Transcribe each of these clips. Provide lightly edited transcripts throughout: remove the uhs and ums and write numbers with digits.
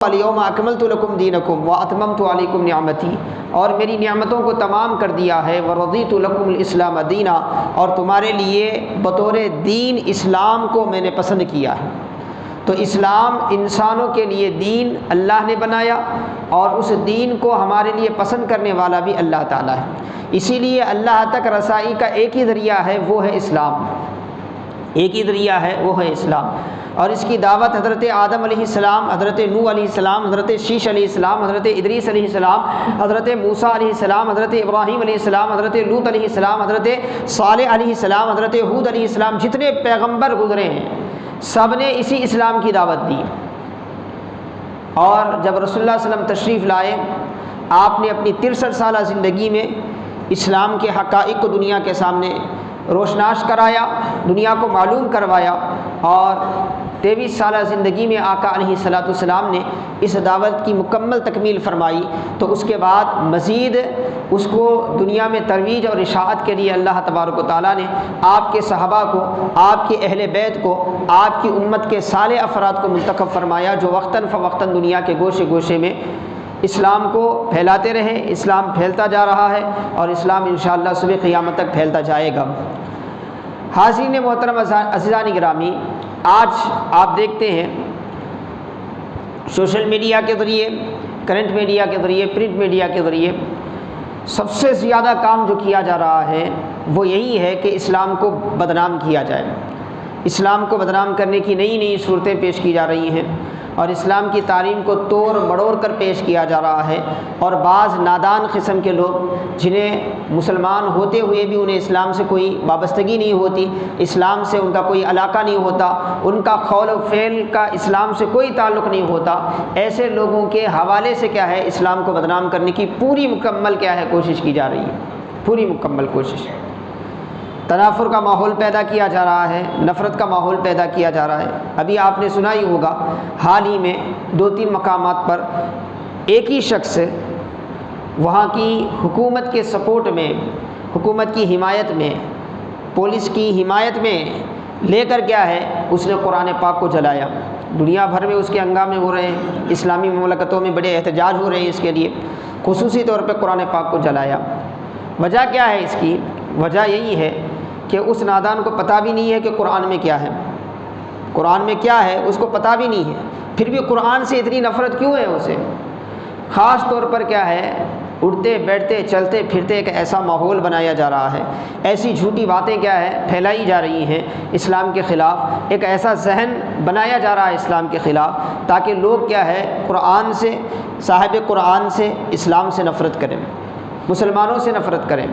الیوم اکملت لکم دینکم واتممت علیکم نعمتی، اور میری نعمتوں کو تمام کر دیا ہے، ورضیت لکم الاسلام دینا، اور تمہارے لیے بطور دین اسلام کو میں نے پسند کیا ہے۔ تو اسلام انسانوں کے لیے دین اللہ نے بنایا، اور اس دین کو ہمارے لیے پسند کرنے والا بھی اللہ تعالیٰ ہے۔ اسی لیے اللہ تک رسائی کا ایک ہی ذریعہ ہے، وہ ہے اسلام، ایک ہی ذریعہ ہے، وہ ہے اسلام۔ اور اس کی دعوت حضرت آدم علیہ السلام، حضرت نوح علیہ السلام، حضرت شیش علیہ السلام، حضرت ادریس علیہ السلام، حضرت موسیٰ علیہ السلام، حضرت ابراہیم علیہ السلام، حضرت لوط علیہ السلام، حضرت صالح علیہ السلام، حضرت ہود علیہ السلام، جتنے پیغمبر گزرے ہیں سب نے اسی اسلام کی دعوت دی۔ اور جب رسول اللہ صلی اللہ علیہ وسلم تشریف لائے، آپ نے اپنی 63 سالہ زندگی میں اسلام کے حقائق کو دنیا کے سامنے روشناس کرایا، دنیا کو معلوم کروایا، اور 23 سالہ زندگی میں آقا علیہ السلام نے اس دعوت کی مکمل تکمیل فرمائی۔ تو اس کے بعد مزید اس کو دنیا میں ترویج اور اشاعت کے لیے اللہ تبارک و تعالیٰ نے آپ کے صحابہ کو، آپ کے اہل بیت کو، آپ کی امت کے صالح افراد کو منتخب فرمایا، جو وقتاً فوقتاً دنیا کے گوشے گوشے میں اسلام کو پھیلاتے رہے۔ اسلام پھیلتا جا رہا ہے، اور اسلام انشاءاللہ صبح قیامت تک پھیلتا جائے گا۔ حاضرین محترم عزیزان گرامی، آج آپ دیکھتے ہیں سوشل میڈیا کے ذریعے، کرنٹ میڈیا کے ذریعے، پرنٹ میڈیا کے ذریعے سب سے زیادہ کام جو کیا جا رہا ہے وہ یہی ہے کہ اسلام کو بدنام کیا جائے۔ اسلام کو بدنام کرنے کی نئی نئی صورتیں پیش کی جا رہی ہیں، اور اسلام کی تعلیم کو توڑ مڑوڑ کر پیش کیا جا رہا ہے، اور بعض نادان قسم کے لوگ جنہیں مسلمان ہوتے ہوئے بھی انہیں اسلام سے کوئی وابستگی نہیں ہوتی، اسلام سے ان کا کوئی علاقہ نہیں ہوتا، ان کا قول و فعل کا اسلام سے کوئی تعلق نہیں ہوتا، ایسے لوگوں کے حوالے سے کیا ہے اسلام کو بدنام کرنے کی پوری مکمل کیا ہے کوشش کی جا رہی ہے، پوری مکمل کوشش۔ تنافر کا ماحول پیدا کیا جا رہا ہے، نفرت کا ماحول پیدا کیا جا رہا ہے۔ ابھی آپ نے سنا ہی ہوگا، حال ہی میں 2-3 مقامات پر ایک ہی شخص وہاں کی حکومت کے سپورٹ میں، حکومت کی حمایت میں، پولیس کی حمایت میں لے کر کیا ہے اس نے قرآن پاک کو جلایا۔ دنیا بھر میں اس کے ہنگامے ہو رہے ہیں، اسلامی مملکتوں میں بڑے احتجاج ہو رہے ہیں اس کے لیے، خصوصی طور پہ قرآن پاک کو جلایا۔ وجہ کیا ہے اس کی؟ وجہ یہی ہے کہ اس نادان کو پتہ بھی نہیں ہے کہ قرآن میں کیا ہے، قرآن میں کیا ہے اس کو پتہ بھی نہیں ہے، پھر بھی قرآن سے اتنی نفرت کیوں ہے اسے؟ خاص طور پر کیا ہے اٹھتے بیٹھتے چلتے پھرتے ایک ایسا ماحول بنایا جا رہا ہے، ایسی جھوٹی باتیں کیا ہے پھیلائی جا رہی ہیں اسلام کے خلاف، ایک ایسا ذہن بنایا جا رہا ہے اسلام کے خلاف تاکہ لوگ کیا ہے قرآن سے، صاحب قرآن سے، اسلام سے نفرت کریں، مسلمانوں سے نفرت کریں۔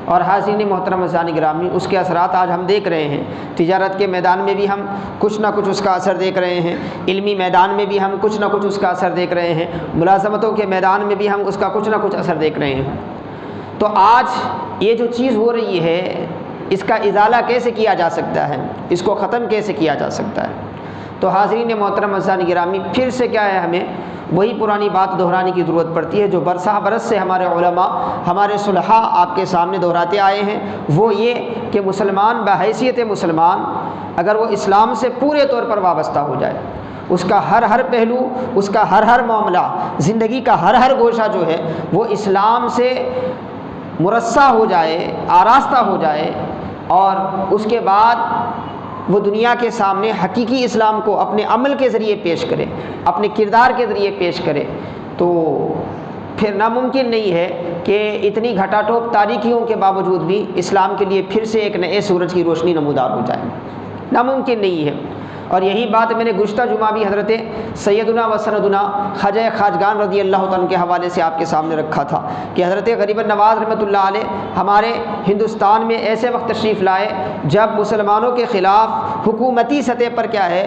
اور حاضرین محترم عزیزان گرامی، اس کے اثرات آج ہم دیکھ رہے ہیں، تجارت کے میدان میں بھی ہم کچھ نہ کچھ اس کا اثر دیکھ رہے ہیں، علمی میدان میں بھی ہم کچھ نہ کچھ اس کا اثر دیکھ رہے ہیں، ملازمتوں کے میدان میں بھی ہم اس کا کچھ نہ کچھ اثر دیکھ رہے ہیں۔ تو آج یہ جو چیز ہو رہی ہے اس کا ازالہ کیسے کیا جا سکتا ہے، اس کو ختم کیسے کیا جا سکتا ہے؟ تو حاضرین محترم عزیزان گرامی، پھر سے کیا ہے ہمیں وہی پرانی بات دہرانے کی ضرورت پڑتی ہے جو برسہ برس سے ہمارے علماء، ہمارے صلحاء آپ کے سامنے دہراتے آئے ہیں، وہ یہ کہ مسلمان بحیثیت مسلمان اگر وہ اسلام سے پورے طور پر وابستہ ہو جائے، اس کا ہر پہلو، اس کا ہر معاملہ، زندگی کا ہر گوشہ جو ہے وہ اسلام سے مرصع ہو جائے، آراستہ ہو جائے، اور اس کے بعد وہ دنیا کے سامنے حقیقی اسلام کو اپنے عمل کے ذریعے پیش کرے، اپنے کردار کے ذریعے پیش کرے، تو پھر ناممکن نہیں ہے کہ اتنی گھٹا ٹوپ تاریکیوں کے باوجود بھی اسلام کے لیے پھر سے ایک نئے سورج کی روشنی نمودار ہو جائے، ناممکن نہیں ہے۔ اور یہی بات میں نے گزشتہ جمعہ بھی حضرت سیدنا و سندنا خواجہ خواجگان رضی اللہ عنہ کے حوالے سے آپ کے سامنے رکھا تھا کہ حضرت غریب النواز رحمۃ اللہ علیہ ہمارے ہندوستان میں ایسے وقت تشریف لائے جب مسلمانوں کے خلاف حکومتی سطح پر کیا ہے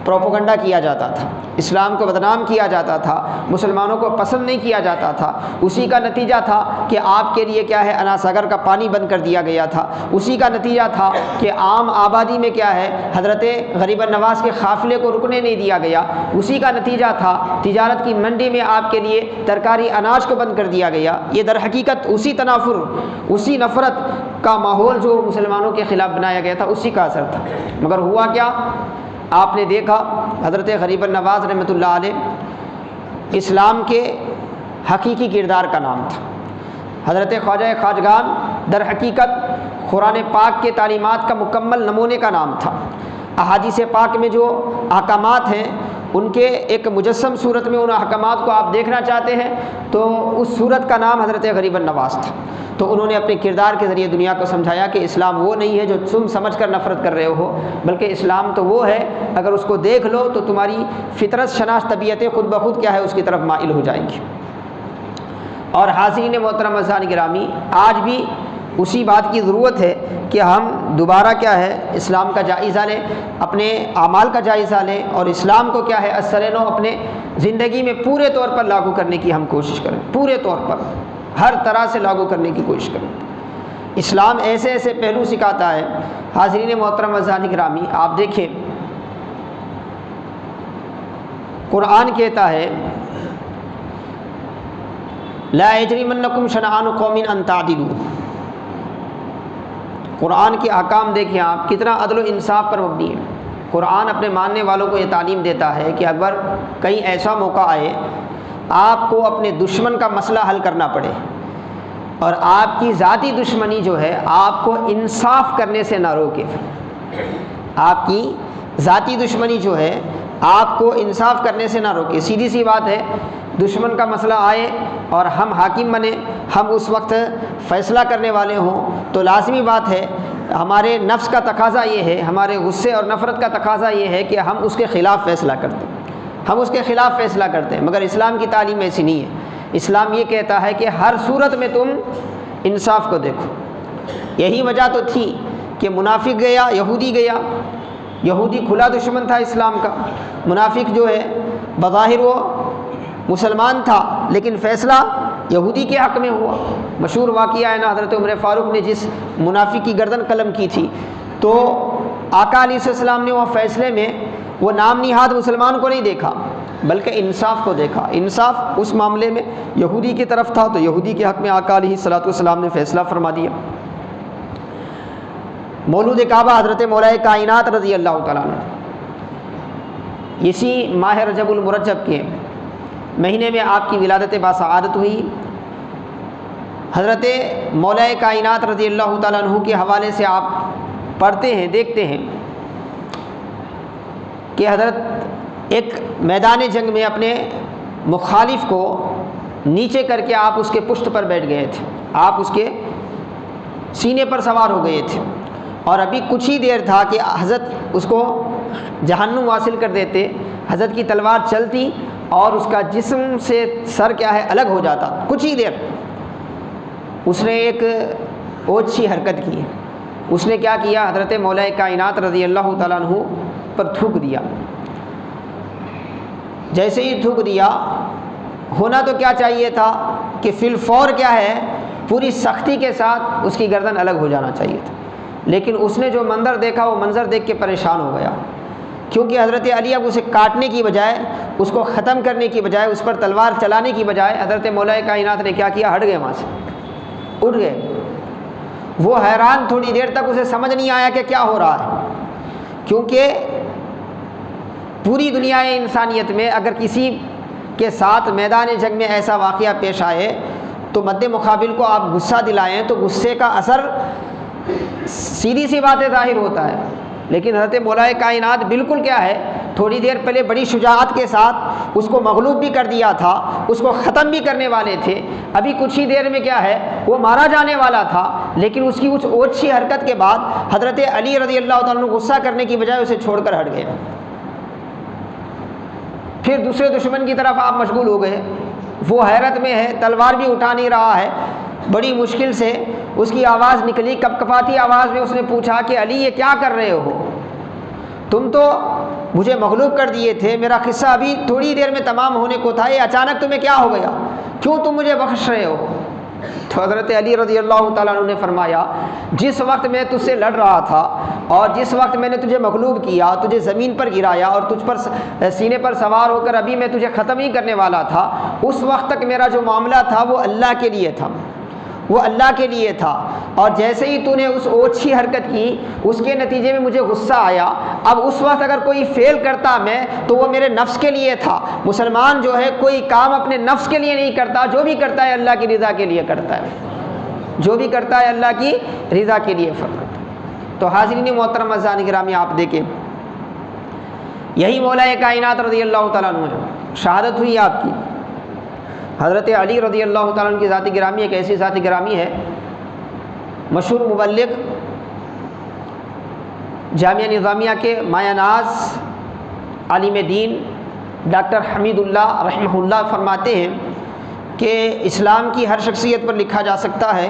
پروپیگنڈا کیا جاتا تھا، اسلام کو بدنام کیا جاتا تھا، مسلمانوں کو پسند نہیں کیا جاتا تھا۔ اسی کا نتیجہ تھا کہ آپ کے لیے کیا ہے انا ساگر کا پانی بند کر دیا گیا تھا، اسی کا نتیجہ تھا کہ عام آبادی میں کیا ہے حضرت غریب النواز کے قافلے کو رکنے نہیں دیا گیا، اسی کا نتیجہ تھا تجارت کی منڈی میں آپ کے لیے ترکاری اناج کو بند کر دیا گیا۔ یہ در حقیقت اسی تنافر، اسی نفرت کا ماحول جو مسلمانوں کے خلاف بنایا گیا تھا اسی کا اثر تھا۔ مگر ہوا کیا؟ آپ نے دیکھا حضرت غریب النواز رحمۃ اللہ علیہ اسلام کے حقیقی کردار کا نام تھا۔ حضرت خواجہ خواجگان در حقیقت قرآن پاک کے تعلیمات کا مکمل نمونے کا نام تھا۔ احادیث پاک میں جو احکامات ہیں ان کے ایک مجسم صورت میں ان احکامات کو آپ دیکھنا چاہتے ہیں تو اس صورت کا نام حضرت غریب النواز تھا۔ تو انہوں نے اپنے کردار کے ذریعے دنیا کو سمجھایا کہ اسلام وہ نہیں ہے جو تم سمجھ کر نفرت کر رہے ہو، بلکہ اسلام تو وہ ہے اگر اس کو دیکھ لو تو تمہاری فطرت شناس طبیعتیں خود بخود کیا ہے اس کی طرف مائل ہو جائیں گی۔ اور حاضرین محترم عزیزان گرامی، آج بھی اسی بات کی ضرورت ہے کہ ہم دوبارہ کیا ہے اسلام کا جائزہ لیں، اپنے اعمال کا جائزہ لیں، اور اسلام کو کیا ہے اثر نو اپنے زندگی میں پورے طور پر لاگو کرنے کی ہم کوشش کریں، پورے طور پر ہر طرح سے لاگو کرنے کی کوشش کریں۔ اسلام ایسے ایسے پہلو سکھاتا ہے۔ حاضرین محترم عزیزان گرامی، آپ دیکھیں قرآن کہتا ہے لا یجرمنکم شنآن قوم ان تعدلوا۔ قرآن کے احکام دیکھیں آپ، کتنا عدل و انصاف پر مبنی ہے۔ قرآن اپنے ماننے والوں کو یہ تعلیم دیتا ہے کہ اگر کہیں ایسا موقع آئے آپ کو اپنے دشمن کا مسئلہ حل کرنا پڑے اور آپ کی ذاتی دشمنی جو ہے آپ کو انصاف کرنے سے نہ روکے، آپ کی ذاتی دشمنی جو ہے آپ کو انصاف کرنے سے نہ روکے، سیدھی سی بات ہے، دشمن کا مسئلہ آئے اور ہم حاکم بنے، ہم اس وقت فیصلہ کرنے والے ہوں تو لازمی بات ہے ہمارے نفس کا تقاضا یہ ہے، ہمارے غصے اور نفرت کا تقاضا یہ ہے کہ ہم اس کے خلاف فیصلہ کرتے ہیں، ہم اس کے خلاف فیصلہ کرتے ہیں۔ مگر اسلام کی تعلیم ایسی نہیں ہے۔ اسلام یہ کہتا ہے کہ ہر صورت میں تم انصاف کو دیکھو۔ یہی وجہ تو تھی کہ منافق گیا، یہودی گیا، یہودی کھلا دشمن تھا اسلام کا، منافق جو ہے بظاہر وہ مسلمان تھا لیکن فیصلہ یہودی کے حق میں ہوا۔ مشہور واقعہ ہے نا، حضرت عمر فاروق نے جس منافق کی گردن قلم کی تھی تو آقا علیہ السلام نے وہ فیصلے میں وہ نام نہاد مسلمان کو نہیں دیکھا بلکہ انصاف کو دیکھا۔ انصاف اس معاملے میں یہودی کی طرف تھا تو یہودی کے حق میں آقا علیہ السلام نے فیصلہ فرما دیا۔ مولود کعبہ حضرت مولا کائنات رضی اللہ تعالیٰ عنہ اسی ماہ رجب المرجب کے مہینے میں آپ کی ولادت باسعادت ہوئی۔ حضرت مولا کائنات رضی اللہ تعالیٰ عنہ کے حوالے سے آپ پڑھتے ہیں، دیکھتے ہیں کہ حضرت ایک میدان جنگ میں اپنے مخالف کو نیچے کر کے آپ اس کے پشت پر بیٹھ گئے تھے، آپ اس کے سینے پر سوار ہو گئے تھے، اور ابھی کچھ ہی دیر تھا کہ حضرت اس کو جہنم حاصل کر دیتے، حضرت کی تلوار چلتی اور اس کا جسم سے سر کیا ہے الگ ہو جاتا۔ کچھ ہی دیر اس نے ایک اوچھی حرکت کی، اس نے کیا کیا، حضرت مولا کائنات رضی اللہ تعالیٰ عنہ پر تھوک دیا۔ جیسے ہی تھوک دیا، ہونا تو کیا چاہیے تھا کہ فی الفور کیا ہے پوری سختی کے ساتھ اس کی گردن الگ ہو جانا چاہیے تھا، لیکن اس نے جو منظر دیکھا وہ منظر دیکھ کے پریشان ہو گیا، کیونکہ حضرت علی اب اسے کاٹنے کی بجائے، اس کو ختم کرنے کی بجائے، اس پر تلوار چلانے کی بجائے حضرت مولا کائنات نے کیا کیا، ہٹ گئے، وہاں سے اٹھ گئے۔ وہ حیران، تھوڑی دیر تک اسے سمجھ نہیں آیا کہ کیا ہو رہا ہے، کیونکہ پوری دنیا انسانیت میں اگر کسی کے ساتھ میدان جنگ میں ایسا واقعہ پیش آئے تو مد مقابل کو آپ غصہ دلائیں تو غصے کا اثر سیدھی سی باتیں ظاہر ہوتا ہے، لیکن حضرت مولا کائنات بالکل کیا ہے، تھوڑی دیر پہلے بڑی شجاعت کے ساتھ اس کو مغلوب بھی کر دیا تھا، اس کو ختم بھی کرنے والے تھے، ابھی کچھ ہی دیر میں کیا ہے وہ مارا جانے والا تھا، لیکن اس کی اس اوچھی حرکت کے بعد حضرت علی رضی اللہ تعالیٰ عنہ غصہ کرنے کی بجائے اسے چھوڑ کر ہٹ گئے۔ پھر دوسرے دشمن کی طرف آپ مشغول ہو گئے، وہ حیرت میں ہے، تلوار بھی اٹھا نہیں رہا ہے، بڑی مشکل سے اس کی آواز نکلی، کپکپاتی آواز میں اس نے پوچھا کہ علی یہ کیا کر رہے ہو، تم تو مجھے مغلوب کر دیے تھے، میرا قصہ ابھی تھوڑی دیر میں تمام ہونے کو تھا، یہ اچانک تمہیں کیا ہو گیا، کیوں تم مجھے بخش رہے ہو؟ تو حضرت علی رضی اللہ تعالیٰ عنہ نے فرمایا، جس وقت میں تجھ سے لڑ رہا تھا اور جس وقت میں نے تجھے مغلوب کیا، تجھے زمین پر گرایا اور تجھ پر سینے پر سوار ہو کر ابھی میں تجھے ختم ہی کرنے والا تھا، اس وقت تک میرا جو معاملہ تھا وہ اللہ کے لیے تھا، وہ اللہ کے لیے تھا، اور جیسے ہی تو نے اس اوچھی حرکت کی اس کے نتیجے میں مجھے غصہ آیا، اب اس وقت اگر کوئی فعل کرتا میں تو وہ میرے نفس کے لیے تھا۔ مسلمان جو ہے کوئی کام اپنے نفس کے لیے نہیں کرتا، جو بھی کرتا ہے اللہ کی رضا کے لیے کرتا ہے، جو بھی کرتا ہے اللہ کی رضا کے لیے فرماتا ہے۔ تو حاضرین محترم عزیزان گرامی، آپ دیکھیں یہی مولا کائنات رضی اللہ تعالیٰ عنہ ہے، شہادت ہوئی آپ کی۔ حضرت علی رضی اللہ تعالیٰ عنہ کی ذات گرامی ایک ایسی ذات گرامی ہے، مشہور مبلغ جامعہ نظامیہ کے مایہ ناز عالم دین ڈاکٹر حمید اللہ رحمہ اللہ فرماتے ہیں کہ اسلام کی ہر شخصیت پر لکھا جا سکتا ہے،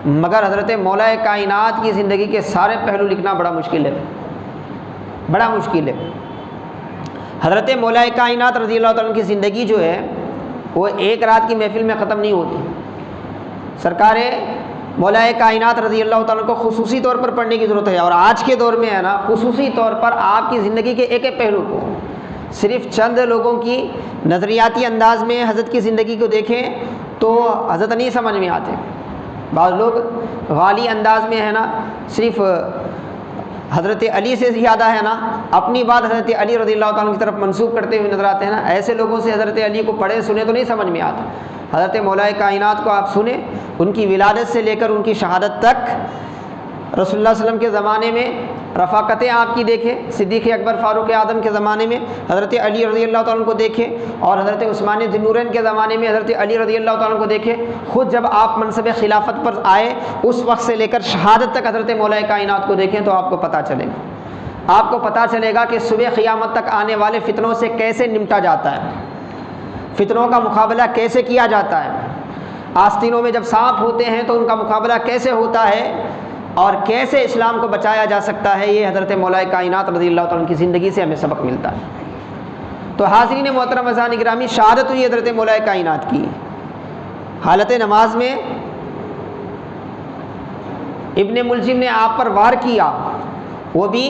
مگر حضرت مولا کائنات کی زندگی کے سارے پہلو لکھنا بڑا مشکل ہے، بڑا مشکل ہے۔ حضرت مولا کائنات رضی اللہ تعالیٰ عنہ کی زندگی جو ہے وہ ایک رات کی محفل میں ختم نہیں ہوتی۔ سرکار مولا کائنات رضی اللہ تعالیٰ کو خصوصی طور پر پڑھنے کی ضرورت ہے، اور آج کے دور میں ہے نا خصوصی طور پر آپ کی زندگی کے ایک ایک پہلو کو صرف چند لوگوں کی نظریاتی انداز میں حضرت کی زندگی کو دیکھیں تو حضرت نہیں سمجھ میں آتے۔ بعض لوگ غالی انداز میں ہے نا صرف حضرت علی سے زیادہ ہے نا اپنی بات حضرت علی رضی اللہ تعالیٰ کی طرف منسوب کرتے ہوئے نظر آتے ہیں نا، ایسے لوگوں سے حضرت علی کو پڑھے سنے تو نہیں سمجھ میں آتا۔ حضرت مولا کائنات کو آپ سنیں، ان کی ولادت سے لے کر ان کی شہادت تک، رسول اللہ صلی اللہ علیہ وسلم کے زمانے میں رفاقتیں آپ کی دیکھیں، صدیق اکبر فاروق اعظم کے زمانے میں حضرت علی رضی اللہ تعالیٰ کو دیکھیں، اور حضرت عثمان ذی النورین کے زمانے میں حضرت علی رضی اللہ تعالیٰ کو دیکھیں۔ خود جب آپ منصب خلافت پر آئے اس وقت سے لے کر شہادت تک حضرت مولا کائنات کو دیکھیں تو آپ کو پتہ چلے گا، آپ کو پتہ چلے گا کہ صبح قیامت تک آنے والے فتنوں سے کیسے نمٹا جاتا ہے، فتنوں کا مقابلہ کیسے کیا جاتا ہے، آستینوں میں جب سانپ ہوتے ہیں تو ان کا مقابلہ کیسے ہوتا ہے، اور کیسے اسلام کو بچایا جا سکتا ہے۔ یہ حضرت مولا کائنات رضی اللہ تعالیٰ کی زندگی سے ہمیں سبق ملتا ہے۔ تو حاضرین محترم عزیزان گرامی، شہادت ہوئی حضرت مولا کائنات کی حالت نماز میں۔ ابن ملجم نے آپ پر وار کیا، وہ بھی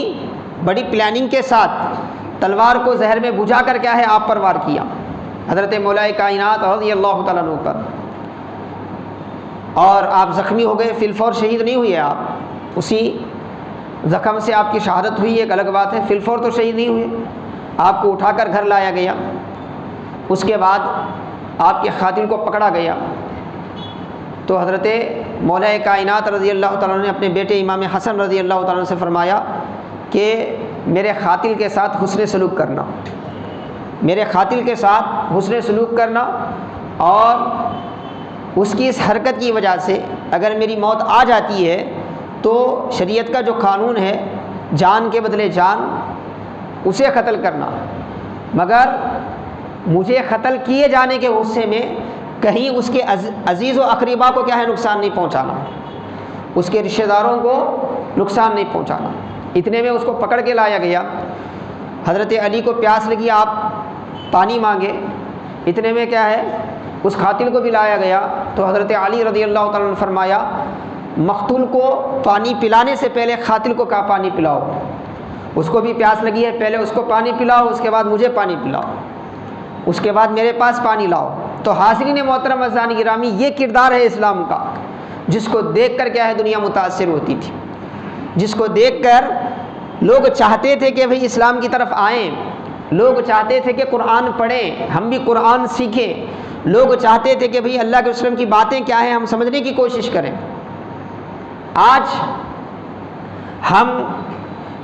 بڑی پلاننگ کے ساتھ تلوار کو زہر میں بجھا کر کیا ہے آپ پر وار کیا، حضرت مولا کائنات رضی اللہ تعالیٰ عنہ پر، اور آپ زخمی ہو گئے، فی الفور شہید نہیں ہوئے آپ، اسی زخم سے آپ کی شہادت ہوئی، ایک الگ بات ہے، فی الفور تو شہید نہیں ہوئے، آپ کو اٹھا کر گھر لایا گیا، اس کے بعد آپ کے قاتل کو پکڑا گیا۔ تو حضرت مولا کائنات رضی اللہ تعالیٰ نے اپنے بیٹے امام حسن رضی اللہ تعالیٰ سے فرمایا کہ میرے قاتل کے ساتھ حسن سلوک کرنا، میرے قاتل کے ساتھ حسن سلوک کرنا، اور اس کی اس حرکت کی وجہ سے اگر میری موت آ جاتی ہے تو شریعت کا جو قانون ہے جان کے بدلے جان، اسے قتل کرنا، مگر مجھے قتل کیے جانے کے غصے میں کہیں اس کے عزیز و اقربا کو کیا ہے نقصان نہیں پہنچانا، اس کے رشتہ داروں کو نقصان نہیں پہنچانا۔ اتنے میں اس کو پکڑ کے لایا گیا، حضرت علی کو پیاس لگی، آپ پانی مانگے، اتنے میں کیا ہے اس قاتل کو بھی لایا گیا۔ تو حضرت علی رضی اللہ تعالیٰ نے فرمایا مقتول کو پانی پلانے سے پہلے قاتل کو کہا پانی پلاؤ، اس کو بھی پیاس لگی ہے، پہلے اس کو پانی پلاؤ، اس کے بعد مجھے پانی پلاؤ، اس کے بعد میرے پاس پانی لاؤ۔ تو حاضرین محترم عزیزان گرامی، یہ کردار ہے اسلام کا، جس کو دیکھ کر کیا ہے دنیا متاثر ہوتی تھی، جس کو دیکھ کر لوگ چاہتے تھے کہ بھئی اسلام کی طرف آئیں، لوگ چاہتے تھے کہ قرآن پڑھیں، ہم بھی قرآن سیکھیں، لوگ چاہتے تھے کہ بھئی اللہ کے رسول کی باتیں کیا ہیں ہم سمجھنے کی کوشش کریں۔ آج ہم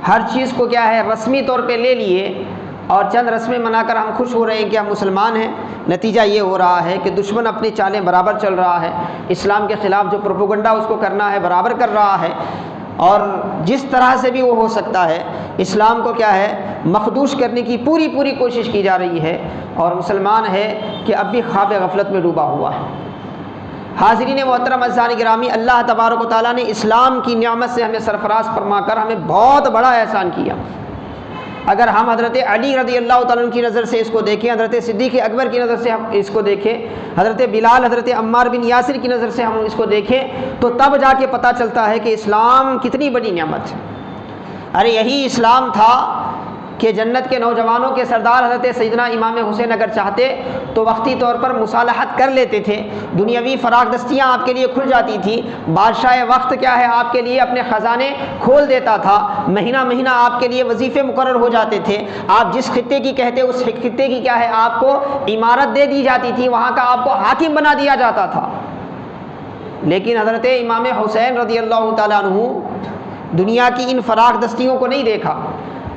ہر چیز کو کیا ہے رسمی طور پہ لے لیے اور چند رسمیں منا کر ہم خوش ہو رہے ہیں کہ ہم مسلمان ہیں۔ نتیجہ یہ ہو رہا ہے کہ دشمن اپنی چالیں برابر چل رہا ہے، اسلام کے خلاف جو پروپیگنڈا اس کو کرنا ہے برابر کر رہا ہے، اور جس طرح سے بھی وہ ہو سکتا ہے اسلام کو کیا ہے مخدوش کرنے کی پوری کوشش کی جا رہی ہے، اور مسلمان ہے کہ اب بھی خواب غفلت میں ڈوبا ہوا ہے۔ حاضرین محترم عزیزان گرامی، اللہ تبارک و تعالیٰ نے اسلام کی نعمت سے ہمیں سرفراز فرما کر ہمیں بہت بڑا احسان کیا۔ اگر ہم حضرت علی رضی اللہ تعالیٰ کی نظر سے اس کو دیکھیں، حضرت صدیق اکبر کی نظر سے ہم اس کو دیکھیں، حضرت بلال، حضرت عمار بن یاسر کی نظر سے ہم اس کو دیکھیں، تو تب جا کے پتہ چلتا ہے کہ اسلام کتنی بڑی نعمت ہے۔ ارے یہی اسلام تھا کہ جنت کے نوجوانوں کے سردار حضرت سیدنا امام حسین اگر چاہتے تو وقتی طور پر مصالحت کر لیتے تھے، دنیاوی فراغ دستیاں آپ کے لیے کھل جاتی تھی، بادشاہ وقت کیا ہے آپ کے لیے اپنے خزانے کھول دیتا تھا، مہینہ مہینہ آپ کے لیے وظیفے مقرر ہو جاتے تھے، آپ جس خطے کی کہتے اس خطے کی کیا ہے آپ کو عمارت دے دی جاتی تھی، وہاں کا آپ کو حاکم بنا دیا جاتا تھا۔ لیکن حضرت امام حسین رضی اللہ تعالیٰ عنہ دنیا کی ان فراغ دستیوں کو نہیں دیکھا،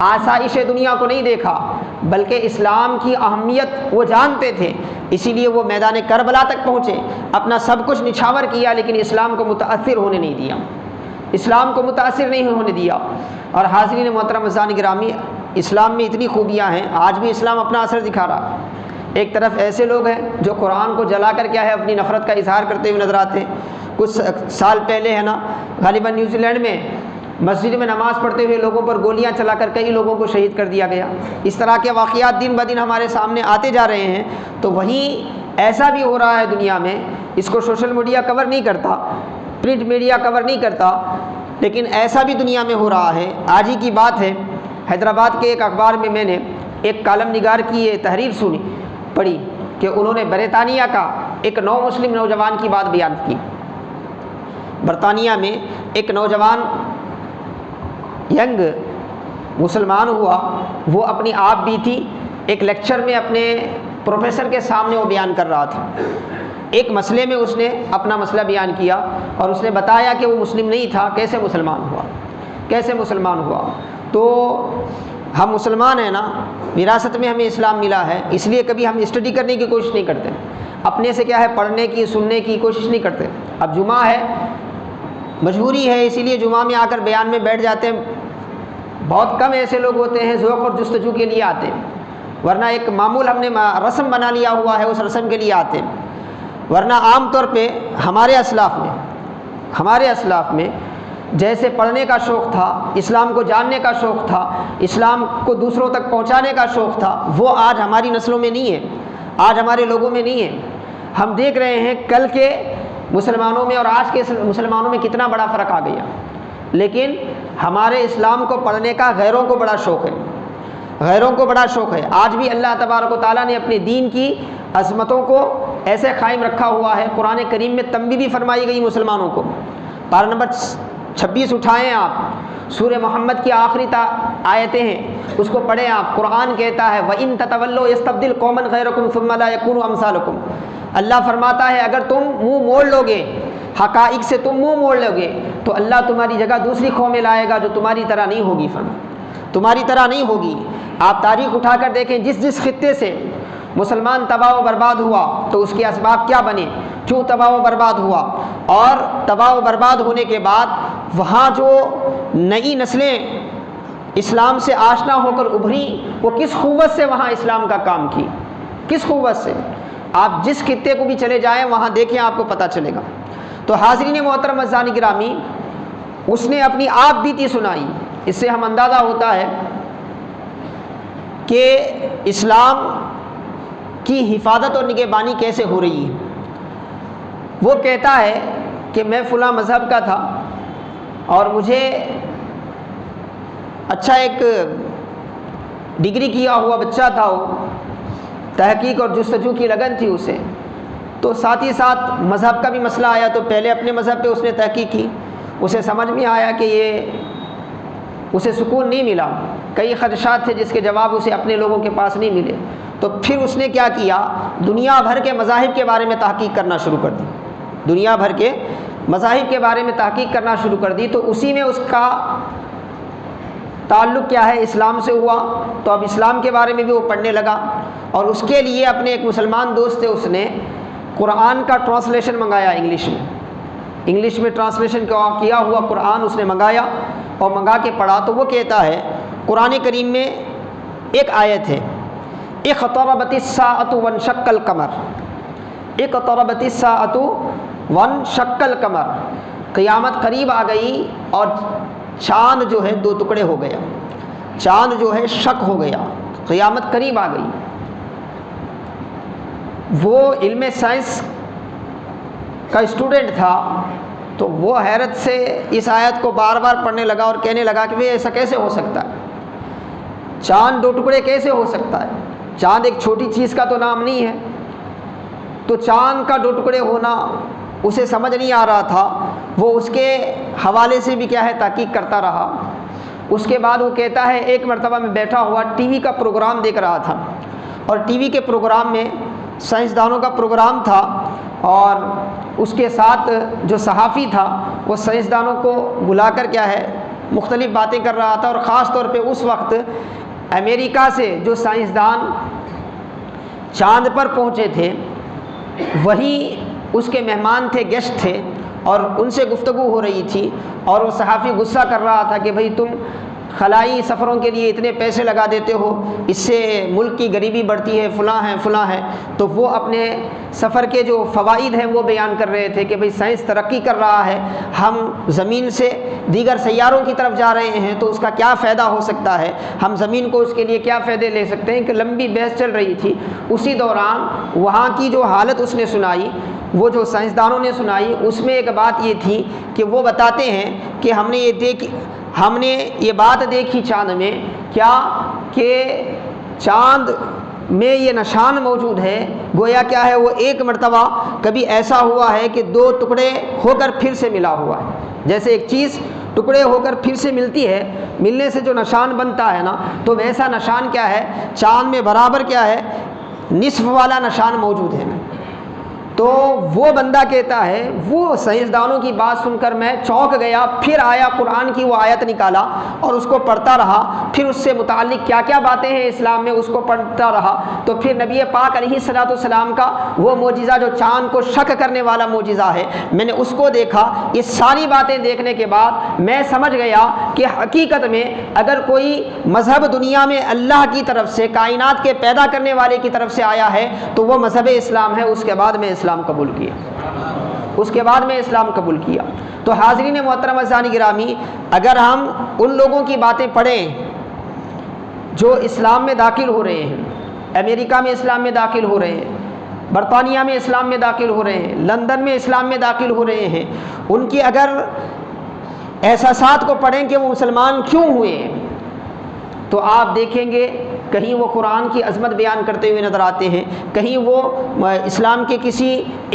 آسائش دنیا کو نہیں دیکھا، بلکہ اسلام کی اہمیت وہ جانتے تھے، اسی لیے وہ میدان کربلا تک پہنچے، اپنا سب کچھ نچھاور کیا، لیکن اسلام کو متاثر ہونے نہیں دیا، اسلام کو متاثر نہیں ہونے دیا۔ اور حاضرین محترم عزیزان گرامی، اسلام میں اتنی خوبیاں ہیں، آج بھی اسلام اپنا اثر دکھا رہا ہے۔ ایک طرف ایسے لوگ ہیں جو قرآن کو جلا کر کیا ہے اپنی نفرت کا اظہار کرتے ہوئے نظر آتے ہیں۔ کچھ سال پہلے ہے نا غالباً نیوزی لینڈ میں مسجد میں نماز پڑھتے ہوئے لوگوں پر گولیاں چلا کر کئی لوگوں کو شہید کر دیا گیا۔ اس طرح کے واقعات دن بدن ہمارے سامنے آتے جا رہے ہیں۔ تو وہیں ایسا بھی ہو رہا ہے دنیا میں، اس کو سوشل میڈیا کور نہیں کرتا، پرنٹ میڈیا کور نہیں کرتا، لیکن ایسا بھی دنیا میں ہو رہا ہے۔ آج ہی کی بات ہے، حیدرآباد کے ایک اخبار میں نے ایک کالم نگار کی یہ تحریر پڑھی کہ انہوں نے برطانیہ کا ایک نو مسلم نوجوان کی بات بیان کی۔ برطانیہ میں ایک نوجوان ینگ مسلمان ہوا، وہ اپنی آپ بھی تھی، ایک لیکچر میں اپنے پروفیسر کے سامنے وہ بیان کر رہا تھا۔ ایک مسئلے میں اس نے اپنا مسئلہ بیان کیا اور اس نے بتایا کہ وہ مسلم نہیں تھا، کیسے مسلمان ہوا۔ تو ہم مسلمان ہیں نا، وراثت میں ہمیں اسلام ملا ہے، اس لیے کبھی ہم اسٹڈی کرنے کی کوشش نہیں کرتے، اپنے سے کیا ہے پڑھنے کی سننے کی کوشش نہیں کرتے۔ اب جمعہ ہے، مجبوری ہے، اسی لیے جمعہ میں آ کر بیان میں بیٹھ جاتے ہیں۔ بہت کم ایسے لوگ ہوتے ہیں ذوق اور جستجو کے لیے آتے ہیں، ورنہ ایک معمول ہم نے رسم بنا لیا ہوا ہے، اس رسم کے لیے آتے ہیں۔ ورنہ عام طور پہ ہمارے اسلاف میں جیسے پڑھنے کا شوق تھا، اسلام کو جاننے کا شوق تھا، اسلام کو دوسروں تک پہنچانے کا شوق تھا، وہ آج ہماری نسلوں میں نہیں ہے، آج ہمارے لوگوں میں نہیں ہے۔ ہم دیکھ رہے ہیں کل کے مسلمانوں میں اور آج کے مسلمانوں میں کتنا بڑا فرق آ گیا۔ لیکن ہمارے اسلام کو پڑھنے کا غیروں کو بڑا شوق ہے، آج بھی اللہ تبارک و تعالیٰ نے اپنے دین کی عظمتوں کو ایسے قائم رکھا ہوا ہے۔ قرآن کریم میں تنبیہ بھی فرمائی گئی مسلمانوں کو۔ پارہ نمبر 26 اٹھائیں آپ، سورہ محمد کی آخری آیتیں ہیں، اس کو پڑھیں آپ۔ قرآن کہتا ہے وَإِن تَتَوَلَّوْا يَسْتَبْدِلْ قَوْمًا غَيْرَكُمْ ثُمَّ لَا يَكُونُوا أَمْثَالَكُمْ۔ اللہ فرماتا ہے اگر تم منہ موڑ لو گے، حقائق سے تم منہ موڑ لو گے تو اللہ تمہاری جگہ دوسری قومیں لائے گا جو تمہاری طرح نہیں ہوگی، تمہاری طرح نہیں ہوگی۔ آپ تاریخ اٹھا کر دیکھیں، جس خطے سے مسلمان تباہ و برباد ہوا تو اس کے اسباب کیا بنے، کیوں تباہ و برباد ہوا، اور تباہ و برباد ہونے کے بعد وہاں جو نئی نسلیں اسلام سے آشنا ہو کر ابھری، وہ کس قوت سے وہاں اسلام کا کام کی، کس قوت سے۔ آپ جس خطے کو بھی چلے جائیں وہاں دیکھیں، آپ کو پتہ چلے گا۔ تو حاضرین محترم عزیزان گرامی، اس نے اپنی آپ بیتی سنائی، اس سے ہم اندازہ ہوتا ہے کہ اسلام کی حفاظت اور نگہبانی کیسے ہو رہی ہے۔ وہ کہتا ہے کہ میں فلاں مذہب کا تھا اور مجھے اچھا ایک ڈگری کیا ہوا بچہ تھا، وہ تحقیق اور جستجو کی لگن تھی اسے، تو ساتھ ہی ساتھ مذہب کا بھی مسئلہ آیا تو پہلے اپنے مذہب پہ اس نے تحقیق کی، اسے سمجھ میں آیا کہ اسے سکون نہیں ملا، کئی خدشات تھے جس کے جواب اسے اپنے لوگوں کے پاس نہیں ملے، تو پھر اس نے کیا کیا، دنیا بھر کے مذاہب کے بارے میں تحقیق کرنا شروع کر دی، دنیا بھر کے مذاہب کے بارے میں تحقیق کرنا شروع کر دی۔ تو اسی میں اس کا تعلق کیا ہے، اسلام سے ہوا، تو اب اسلام کے بارے میں بھی وہ پڑھنے لگا، اور اس کے لیے اپنے ایک مسلمان دوست تھے، اس نے قرآن کا ٹرانسلیشن منگایا، انگلش میں ٹرانسلیشن کیا ہوا قرآن اس نے منگایا اور منگا کے پڑھا۔ تو وہ کہتا ہے قرآن کریم میں ایک آیت ہے، اقتربت الساعۃ وانشق القمر، اقتربت الساعۃ وانشق القمر، قیامت قریب آ گئی اور چاند جو ہے دو ٹکڑے ہو گیا، چاند جو ہے شق ہو گیا، قیامت قریب آ گئی۔ وہ علم سائنس کا اسٹوڈنٹ تھا، تو وہ حیرت سے اس آیت کو بار بار پڑھنے لگا اور کہنے لگا کہ بھئی ایسا کیسے ہو سکتا ہے، چاند دو ٹکڑے کیسے ہو سکتا ہے؟ چاند ایک چھوٹی چیز کا تو نام نہیں ہے، تو چاند کا دو ٹکڑے ہونا اسے سمجھ نہیں آ رہا تھا، وہ اس کے حوالے سے بھی کیا ہے تحقیق کرتا رہا۔ اس کے بعد وہ کہتا ہے ایک مرتبہ میں بیٹھا ہوا ٹی وی کا پروگرام دیکھ رہا تھا، اور ٹی وی کے پروگرام میں سائنسدانوں کا پروگرام تھا، اور اس کے ساتھ جو صحافی تھا وہ سائنسدانوں کو بلا کر کیا ہے مختلف باتیں کر رہا تھا، اور خاص طور پہ اس وقت امریکہ سے جو سائنسدان چاند پر پہنچے تھے وہی اس کے مہمان تھے، گیسٹ تھے، اور ان سے گفتگو ہو رہی تھی، اور وہ صحافی غصہ کر رہا تھا کہ بھئی تم خلائی سفروں کے لیے اتنے پیسے لگا دیتے ہو، اس سے ملک کی غریبی بڑھتی ہے، فلاں ہے۔ تو وہ اپنے سفر کے جو فوائد ہیں وہ بیان کر رہے تھے کہ بھئی سائنس ترقی کر رہا ہے، ہم زمین سے دیگر سیاروں کی طرف جا رہے ہیں تو اس کا کیا فائدہ ہو سکتا ہے، ہم زمین کو اس کے لیے کیا فائدے لے سکتے ہیں، کہ لمبی بحث چل رہی تھی۔ اسی دوران وہاں کی جو حالت اس نے سنائی، وہ جو سائنسدانوں نے سنائی، اس میں ایک بات یہ تھی کہ وہ بتاتے ہیں کہ ہم نے یہ بات دیکھی چاند میں کیا کہ چاند میں یہ نشان موجود ہے، گویا کیا ہے وہ ایک مرتبہ کبھی ایسا ہوا ہے کہ دو ٹکڑے ہو کر پھر سے ملا ہوا ہے، جیسے ایک چیز ٹکڑے ہو کر پھر سے ملتی ہے، ملنے سے جو نشان بنتا ہے نا، تو ویسا نشان کیا ہے چاند میں برابر کیا ہے نصف والا نشان موجود ہے۔ تو وہ بندہ کہتا ہے وہ سائنسدانوں کی بات سن کر میں چونک گیا، پھر آیا قرآن کی وہ آیت نکالا اور اس کو پڑھتا رہا، پھر اس سے متعلق کیا کیا باتیں ہیں اسلام میں اس کو پڑھتا رہا، تو پھر نبی پاک علیہ الصلوۃ والسلام کا وہ معجزہ جو چاند کو شک کرنے والا معجزہ ہے، میں نے اس کو دیکھا۔ یہ ساری باتیں دیکھنے کے بعد میں سمجھ گیا کہ حقیقت میں اگر کوئی مذہب دنیا میں اللہ کی طرف سے، کائنات کے پیدا کرنے والے کی طرف سے آیا ہے تو وہ مذہب اسلام ہے۔ اس کے بعد میں اسلام قبول کیا، اس کے بعد میں اسلام قبول کیا۔ تو حاضرین محترم عزیزان گرامی، اگر ہم ان لوگوں کی باتیں پڑھیں جو اسلام میں داخل ہو رہے ہیں، امریکہ میں اسلام میں داخل ہو رہے ہیں، برطانیہ میں اسلام میں داخل ہو رہے ہیں، لندن میں اسلام میں داخل ہو رہے ہیں، ان کی اگر احساسات کو پڑھیں کہ وہ مسلمان کیوں ہوئے ہیں، تو آپ دیکھیں گے کہیں وہ قرآن کی عظمت بیان کرتے ہوئے نظر آتے ہیں، کہیں وہ اسلام کے کسی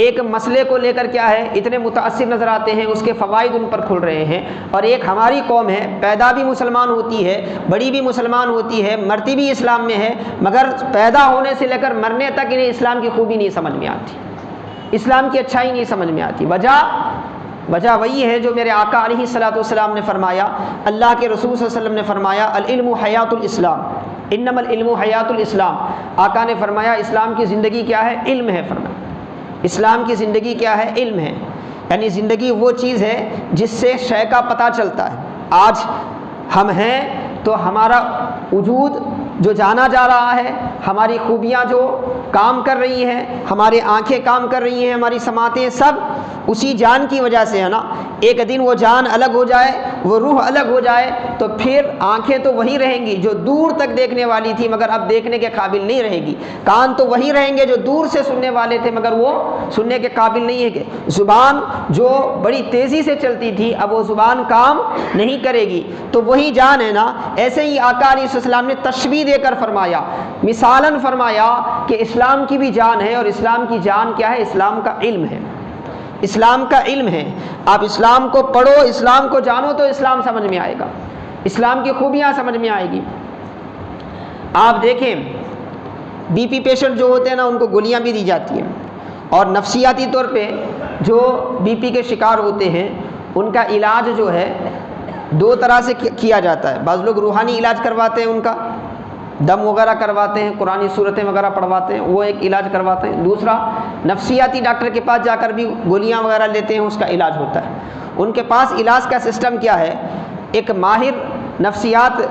ایک مسئلے کو لے کر کیا ہے اتنے متاثر نظر آتے ہیں، اس کے فوائد ان پر کھل رہے ہیں۔ اور ایک ہماری قوم ہے، پیدا بھی مسلمان ہوتی ہے، بڑی بھی مسلمان ہوتی ہے، مرتی بھی اسلام میں ہے، مگر پیدا ہونے سے لے کر مرنے تک انہیں اسلام کی خوبی نہیں سمجھ میں آتی، اسلام کی اچھائی نہیں سمجھ میں آتی۔ وجہ وہی ہے جو میرے آقا علیہ الصلوۃ والسلام نے فرمایا، اللہ کے رسول صلی اللہ علیہ وسلم نے فرمایا العلم حیات الاسلام، انما العلم حیات الاسلام۔ آقا نے فرمایا اسلام کی زندگی کیا ہے؟ علم ہے۔ فرمایا اسلام کی زندگی کیا ہے؟ علم ہے، یعنی زندگی وہ چیز ہے جس سے شے کا پتہ چلتا ہے۔ آج ہم ہیں تو ہمارا وجود جو جانا جا رہا ہے، ہماری خوبیاں جو کام کر رہی ہیں، ہماری آنکھیں کام کر رہی ہیں، ہماری سماعتیں، سب اسی جان کی وجہ سے ہے نا۔ ایک دن وہ جان الگ ہو جائے، وہ روح الگ ہو جائے، تو پھر آنکھیں تو وہی رہیں گی جو دور تک دیکھنے والی تھی مگر اب دیکھنے کے قابل نہیں رہے گی، کان تو وہی رہیں گے جو دور سے سننے والے تھے مگر وہ سننے کے قابل نہیں ہے، زبان جو بڑی تیزی سے چلتی تھی اب وہ زبان کام نہیں کرے گی۔ تو وہی جان ہے نا، ایسے ہی آقا علیہ السلام نے تشبیہ دے کر فرمایا، مثالاً فرمایا کہ اسلام کی بھی جان ہے، اور اسلام کی جان کیا ہے؟ اسلام کا علم ہے، اسلام کا علم ہے۔ آپ اسلام کو پڑھو، اسلام کو جانو تو اسلام سمجھ میں آئے گا، اسلام کی خوبیاں سمجھ میں آئے گی۔ آپ دیکھیں بی پی پیشنٹ جو ہوتے ہیں نا ان کو گولیاں بھی دی جاتی ہیں، اور نفسیاتی طور پہ جو بی پی کے شکار ہوتے ہیں ان کا علاج جو ہے دو طرح سے کیا جاتا ہے۔ بعض لوگ روحانی علاج کرواتے ہیں، ان کا دم وغیرہ کرواتے ہیں، قرآنی صورتیں وغیرہ پڑھواتے ہیں، وہ ایک علاج کرواتے ہیں۔ دوسرا نفسیاتی ڈاکٹر کے پاس جا کر بھی گولیاں وغیرہ لیتے ہیں، اس کا علاج ہوتا ہے۔ ان کے پاس علاج کا سسٹم کیا ہے؟ ایک ماہر نفسیات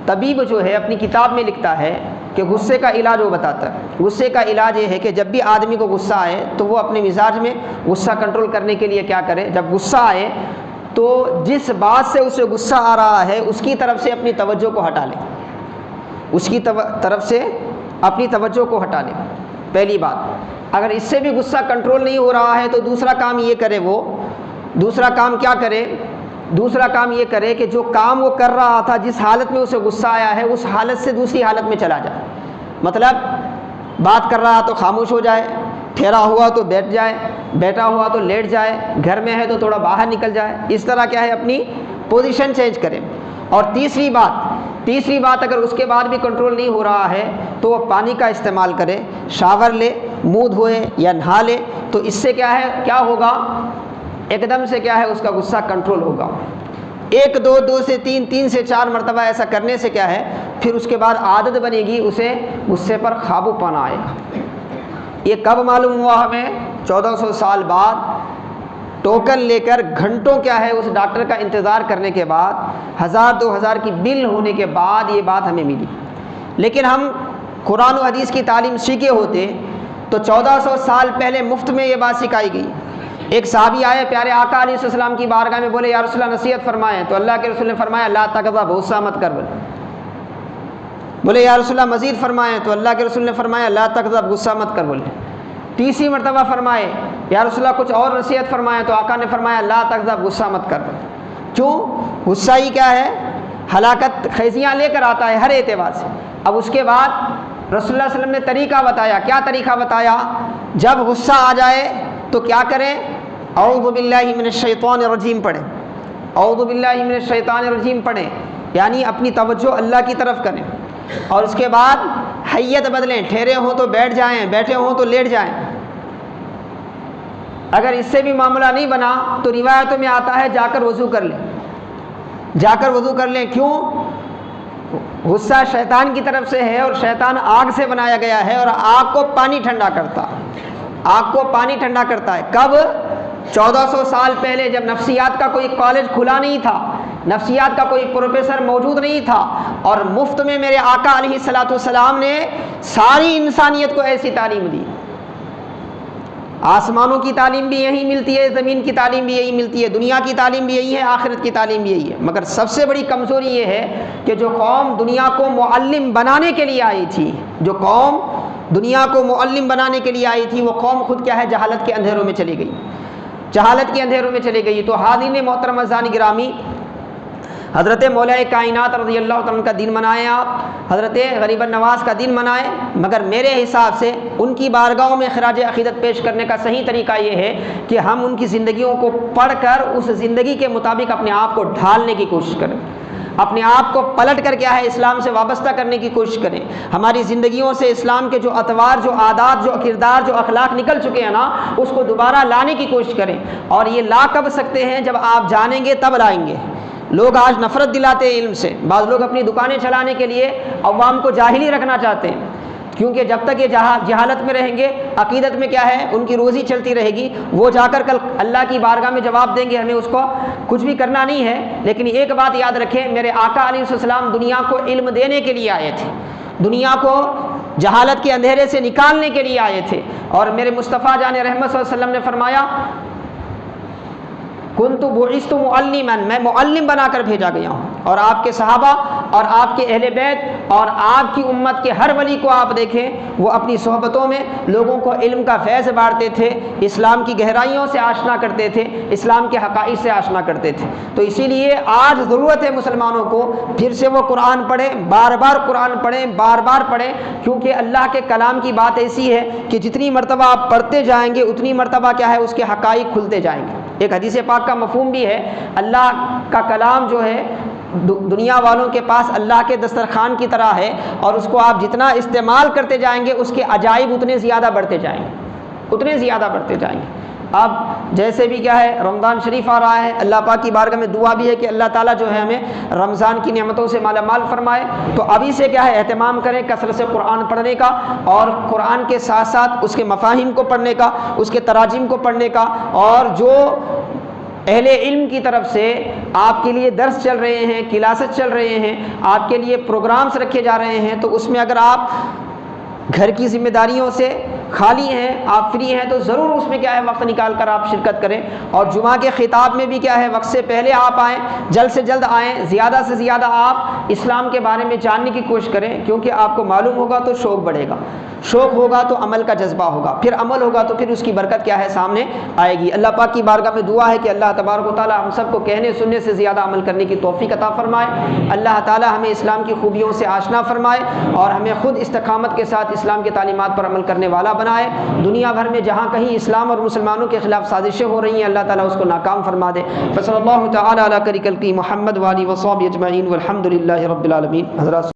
طبیب جو ہے اپنی کتاب میں لکھتا ہے کہ غصے کا علاج وہ بتاتا ہے۔ غصے کا علاج یہ ہے کہ جب بھی آدمی کو غصہ آئے تو وہ اپنے مزاج میں غصہ کنٹرول کرنے کے لیے کیا کرے، جب غصہ آئے تو جس بات سے اسے غصہ آ رہا ہے اس کی طرف سے اپنی توجہ کو ہٹا لے، اس کی طرف سے اپنی توجہ کو ہٹا لے۔ پہلی بات، اگر اس سے بھی غصہ کنٹرول نہیں ہو رہا ہے تو دوسرا کام یہ کرے، وہ دوسرا کام کیا کرے دوسرا کام یہ کرے کہ جو کام وہ کر رہا تھا، جس حالت میں اسے غصہ آیا ہے، اس حالت سے دوسری حالت میں چلا جائے. مطلب بات کر رہا تو خاموش ہو جائے، ٹھہرا ہوا تو بیٹھ جائے، بیٹھا ہوا تو لیٹ جائے، گھر میں ہے تو تھوڑا باہر نکل جائے. اس طرح کیا ہے اپنی پوزیشن چینج کرے. اور تیسری بات اگر اس کے بعد بھی کنٹرول نہیں ہو رہا ہے تو وہ پانی کا استعمال کرے، شاور لے، منہ دھوئے یا نہا لے. تو اس سے کیا ہوگا، ایک دم سے کیا ہے اس کا غصہ کنٹرول ہوگا. 1 2 سے 3 سے 4 مرتبہ ایسا کرنے سے کیا ہے پھر اس کے بعد عادت بنے گی، اسے غصے پر قابو پانا آئے گا. یہ کب معلوم ہوا ہمیں؟ 1400 سال بعد ٹوکن لے کر گھنٹوں کیا ہے اس ڈاکٹر کا انتظار کرنے کے بعد، 1000-2000 کی بل ہونے کے بعد یہ بات ہمیں ملی. لیکن ہم قرآن و حدیث کی تعلیم سیکھے ہوتے تو 1400 سال پہلے مفت میں یہ بات سکھائی گئی. ایک صحابی آئے پیارے آقا علیہ السلام کی بارگاہ میں، بولے یا رسول اللہ نصیحت فرمائیں. تو اللہ کے رسول نے فرمایا لا تغضب، غصہ مت کر. بولے یا رسول اللہ مزید فرمائیں. تو اللہ کے رسول نے فرمایا لا تغضب، غصہ مت کر. بولے تیسری مرتبہ فرمائے یا رسول اللہ کچھ اور نصیحت فرمائیں. تو آقا نے فرمایا لا تغضب، غصہ مت کر. کیوں؟ غصہ ہی کیا ہے، ہلاکت خیزیاں لے کر آتا ہے ہر اعتبار سے. اب اس کے بعد رسول اللہ صلی اللہ علیہ وسلم نے طریقہ بتایا. کیا طریقہ بتایا؟ جب غصہ آ جائے تو کیا کریں؟ اعوذ باللہ من الشیطان الرجیم پڑھیں. اعوذ باللہ من الشیطان الرجیم پڑھیں، یعنی اپنی توجہ اللہ کی طرف کریں. اور اس کے بعد حیت بدلیں، ٹھہرے ہوں تو بیٹھ جائیں، بیٹھے ہوں تو لیٹ جائیں. اگر اس سے بھی معاملہ نہیں بنا تو روایتوں میں آتا ہے جا کر وضو کر لیں. جا کر وضو کر لیں. کیوں؟ غصہ شیطان کی طرف سے ہے اور شیطان آگ سے بنایا گیا ہے اور آگ کو پانی ٹھنڈا کرتا ہے. آگ کو پانی ٹھنڈا کرتا ہے. کب؟ 1400 سال پہلے، جب نفسیات کا کوئی کالج کھلا نہیں تھا، نفسیات کا کوئی پروفیسر موجود نہیں تھا، اور مفت میں میرے آقا علیہ الصلوۃ والسلام نے ساری انسانیت کو ایسی تعلیم دی. آسمانوں کی تعلیم بھی یہی ملتی ہے، زمین کی تعلیم بھی یہی ملتی ہے، دنیا کی تعلیم بھی یہی ہے، آخرت کی تعلیم بھی یہی ہے. مگر سب سے بڑی کمزوری یہ ہے کہ جو قوم دنیا کو معلم بنانے کے لیے آئی تھی، جو قوم دنیا کو معلم بنانے کے لیے آئی تھی، وہ قوم خود کیا ہے جہالت کے اندھیروں میں چلی گئی. جہالت کے اندھیروں میں چلی گئی. تو حاضرین محترم عزیزان گرامی، حضرت مولا کائنات رضی اللہ تعالیٰ کا دن منائیں، آپ حضرت غریب النواز کا دن منائیں. مگر میرے حساب سے ان کی بارگاہوں میں خراج عقیدت پیش کرنے کا صحیح طریقہ یہ ہے کہ ہم ان کی زندگیوں کو پڑھ کر اس زندگی کے مطابق اپنے آپ کو ڈھالنے کی کوشش کریں، اپنے آپ کو پلٹ کر کیا ہے اسلام سے وابستہ کرنے کی کوشش کریں. ہماری زندگیوں سے اسلام کے جو اطوار، جو عادات، جو کردار، جو اخلاق نکل چکے ہیں نا، اس کو دوبارہ لانے کی کوشش کریں. اور یہ لا کب سکتے ہیں؟ جب آپ جانیں گے تب لائیں گے. لوگ آج نفرت دلاتے ہیں علم سے. بعض لوگ اپنی دکانیں چلانے کے لیے عوام کو جاہل ہی رکھنا چاہتے ہیں، کیونکہ جب تک یہ جہالت میں رہیں گے، عقیدت میں کیا ہے ان کی روزی چلتی رہے گی. وہ جا کر کل اللہ کی بارگاہ میں جواب دیں گے، ہمیں اس کو کچھ بھی کرنا نہیں ہے. لیکن ایک بات یاد رکھیں، میرے آقا علیہ السلام دنیا کو علم دینے کے لیے آئے تھے، دنیا کو جہالت کے اندھیرے سے نکالنے کے لیے آئے تھے. اور میرے مصطفیٰ جان رحمت صلی اللہ علیہ وسلم نے فرمایا کنت بعثت معلما، میں معلم بنا کر بھیجا گیا ہوں. اور آپ کے صحابہ اور آپ کے اہل بیت اور آپ کی امت کے ہر ولی کو آپ دیکھیں، وہ اپنی صحبتوں میں لوگوں کو علم کا فیض بانٹتے تھے، اسلام کی گہرائیوں سے آشنا کرتے تھے، اسلام کے حقائق سے آشنا کرتے تھے. تو اسی لیے آج ضرورت ہے مسلمانوں کو پھر سے وہ قرآن پڑھیں، بار بار قرآن پڑھیں، بار بار پڑھیں، کیونکہ اللہ کے کلام کی بات ایسی ہے کہ جتنی مرتبہ آپ پڑھتے جائیں گے اتنی مرتبہ کیا ہے اس کے حقائق کھلتے جائیں گے. ایک حدیث پاک کا مفہوم بھی ہے، اللہ کا کلام جو ہے دنیا والوں کے پاس اللہ کے دسترخوان کی طرح ہے، اور اس کو آپ جتنا استعمال کرتے جائیں گے اس کے عجائب اتنے زیادہ بڑھتے جائیں گے، اتنے زیادہ بڑھتے جائیں گے. اب جیسے بھی کیا ہے رمضان شریف آ رہا ہے، اللہ پاک کی بارگاہ میں دعا بھی ہے کہ اللہ تعالیٰ جو ہے ہمیں رمضان کی نعمتوں سے مالا مال فرمائے. تو ابھی سے کیا ہے اہتمام کریں کثرت سے قرآن پڑھنے کا، اور قرآن کے ساتھ ساتھ اس کے مفاہیم کو پڑھنے کا، اس کے تراجم کو پڑھنے کا. اور جو اہل علم کی طرف سے آپ کے لیے درس چل رہے ہیں، کلاسز چل رہے ہیں، آپ کے لیے پروگرامز رکھے جا رہے ہیں، تو اس میں اگر آپ گھر کی ذمہ داریوں سے خالی ہیں، آپ فری ہیں، تو ضرور اس میں کیا ہے وقت نکال کر آپ شرکت کریں، اور جمعہ کے خطاب میں بھی کیا ہے وقت سے پہلے آپ آئیں، جلد سے جلد آئیں، زیادہ سے زیادہ آپ اسلام کے بارے میں جاننے کی کوشش کریں، کیونکہ آپ کو معلوم ہوگا تو شوق بڑھے گا، شوق ہوگا تو عمل کا جذبہ ہوگا، پھر عمل ہوگا تو پھر اس کی برکت کیا ہے سامنے آئے گی۔ اللہ پاک کی بارگاہ میں دعا ہے کہ اللہ تبارک و تعالی ہم سب کو کہنے سننے سے زیادہ عمل کرنے کی توفیق عطا فرمائے، اللہ تعالی ہمیں اسلام کی خوبیوں سے آشنا فرمائے اور ہمیں خود استقامت کے ساتھ اسلام کی تعلیمات پر عمل کرنے والا بنائے۔ دنیا بھر میں جہاں کہیں اسلام اور مسلمانوں کے خلاف سازشیں ہو رہی ہیں، اللہ تعالیٰ اس کو ناکام فرما دے۔ صلی اللہ تعالی علی خیر خلقہ محمد و آلہ و صحبہ اجمعین والحمد للہ رب العالمین۔ حضرات